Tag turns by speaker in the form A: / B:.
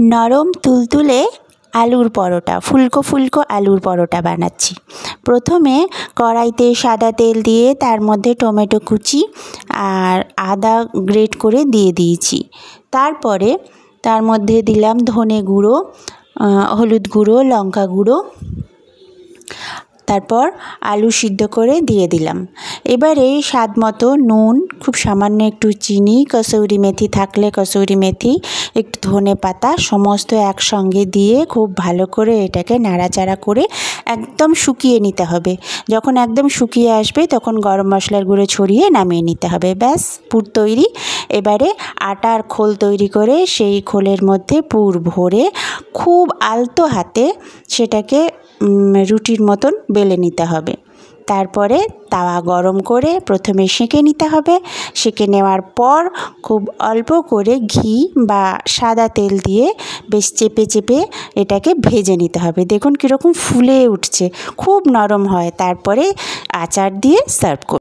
A: নরম তুলতুলে আলুর পরোটা, ফুলকো ফুলকো আলুর পরোটা বানাচ্ছি। প্রথমে কড়াইতে সাদা তেল দিয়ে তার মধ্যে টমেটো কুচি আর আদা গ্রেট করে দিয়ে দিয়েছি। তারপরে তার মধ্যে দিলাম ধনে গুঁড়ো, হলুদ গুঁড়ো, লঙ্কা গুঁড়ো, তারপর আলু সিদ্ধ করে দিয়ে দিলাম। এবারে স্বাদ মতো নুন, খুব সামান্য একটু চিনি, কসুরি মেথি থাকলে কসুরি মেথি, একটু ধনে পাতা, সমস্ত একসঙ্গে দিয়ে খুব ভালো করে এটাকে নাড়াচাড়া করে একদম শুকিয়ে নিতে হবে। যখন একদম শুকিয়ে আসবে তখন গরম মশলার গুঁড়ো ছড়িয়ে নামিয়ে নিতে হবে। ব্যাস, পুর তৈরি। এবারে আটার খোল তৈরি করে সেই খোলের মধ্যে পুর ভরে খুব আলতো হাতে সেটাকে রুটির মতন বেলে নিতে হবে। তারপরে তাওয়া গরম করে প্রথমে সেঁকে নিতে হবে। সেঁকে নেওয়ার পর খুব অল্প করে ঘি বা সাদা তেল দিয়ে বেশ চেপে চেপে এটাকে ভেজে নিতে হবে। দেখুন কীরকম ফুলে উঠছে, খুব নরম হয়। তারপরে আচার দিয়ে সার্ভ করুন।